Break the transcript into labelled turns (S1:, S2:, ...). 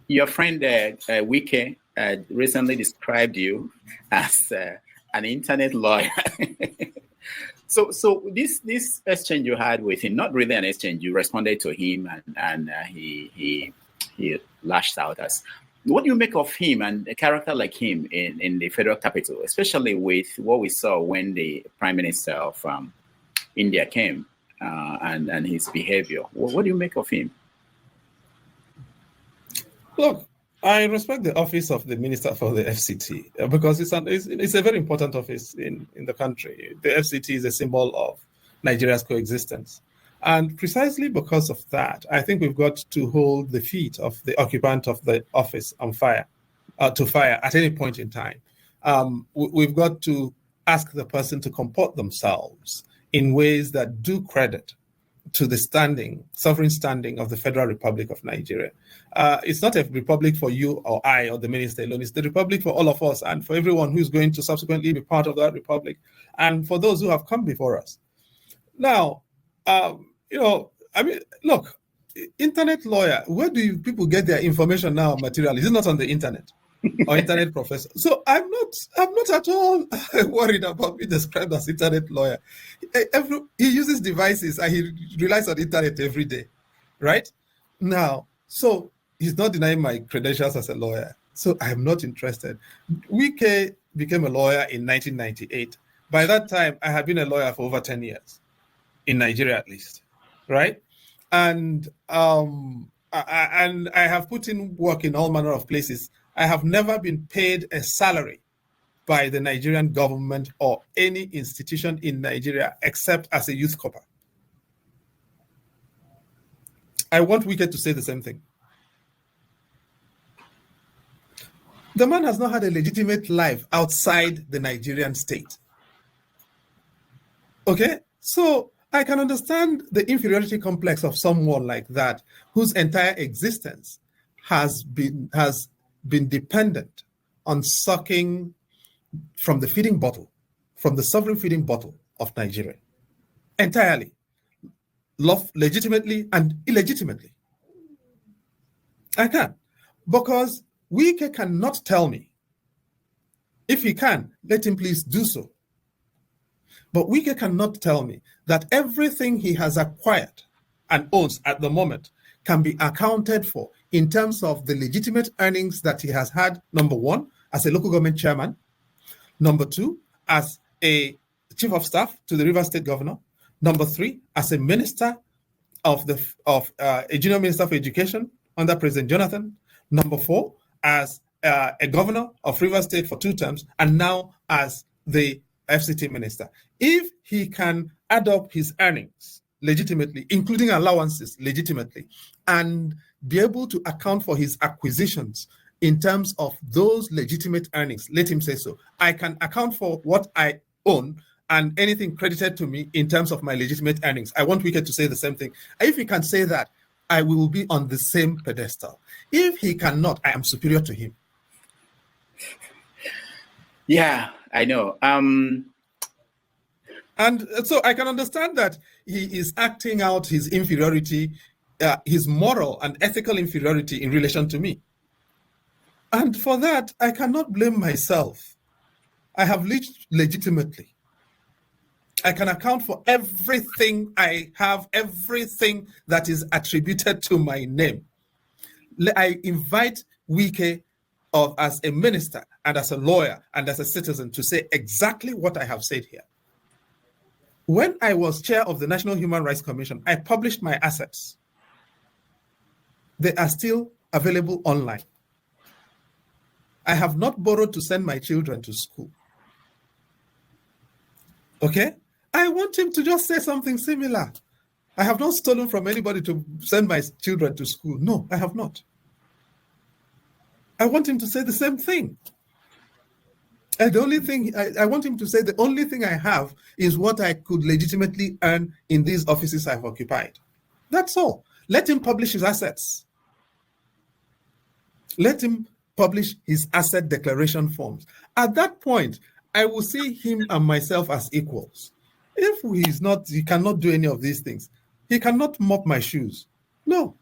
S1: Your friend Wike recently described you as an internet lawyer. So this exchange you had with him, not really an exchange, you responded to him and he lashed out as. What do you make of him and a character like him in the federal capital, especially with what we saw when the Prime Minister of India came and his behavior? What do you make of him?
S2: Look, I respect the office of the Minister for the FCT because it's a very important office in the country. The FCT is a symbol of Nigeria's coexistence. And precisely because of that, I think we've got to hold the feet of the occupant of the office on fire, to fire at any point in time. We've got to ask the person to comport themselves in ways that do credit to the sovereign standing of the Federal Republic of Nigeria. It's not a republic for you or I or the minister alone. It's the republic for all of us and for everyone who's going to subsequently be part of that republic and for those who have come before us. Now, look, internet lawyer, where do people get their information now, material? Is it not on the internet or internet professor? So I'm not at all worried about being described as internet lawyer. He uses devices and he relies on internet every day, right? Now, so he's not denying my credentials as a lawyer. So I'm not interested. Wike became a lawyer in 1998. By that time, I had been a lawyer for over 10 years. In Nigeria, at least, right? And I have put in work in all manner of places. I have never been paid a salary by the Nigerian government or any institution in Nigeria except as a youth corper. I want Wike to say the same thing. The man has not had a legitimate life outside the Nigerian state. Okay, so I can understand the inferiority complex of someone like that, whose entire existence has been dependent on sucking from the feeding bottle, from the sovereign feeding bottle of Nigeria, entirely, legitimately and illegitimately. I can, because Wike cannot tell me. If he can, let him please do so. But Wike cannot tell me that everything he has acquired and owns at the moment can be accounted for in terms of the legitimate earnings that he has had, number one, as a local government chairman, number two, as a chief of staff to the Rivers State governor, number three, as a minister of a junior minister for education under President Jonathan, number four, as a governor of Rivers State for 2 terms, and now as the FCT minister. If he can add up his earnings legitimately, including allowances legitimately, and be able to account for his acquisitions in terms of those legitimate earnings, let him say so. I can account for what I own and anything credited to me in terms of my legitimate earnings. I want Wike to say the same thing. If he can say that, I will be on the same pedestal. If he cannot, I am superior to him.
S1: Yeah, I know.
S2: And so I can understand that he is acting out his inferiority, his moral and ethical inferiority in relation to me. And for that, I cannot blame myself. I have lived legitimately. I can account for everything I have, everything that is attributed to my name. I invite Wike as a minister and as a lawyer and as a citizen to say exactly what I have said here. When I was chair of the National Human Rights Commission, I published my assets. They are still available online. I have not borrowed to send my children to school. Okay? I want him to just say something similar. I have not stolen from anybody to send my children to school. No, I have not. I want him to say the same thing. And the only thing I want him to say, the only thing I have is what I could legitimately earn in these offices I've occupied. That's all. Let him publish his assets. Let him publish his asset declaration forms. At that point, I will see him and myself as equals. If he cannot do any of these things. He cannot mop my shoes. No,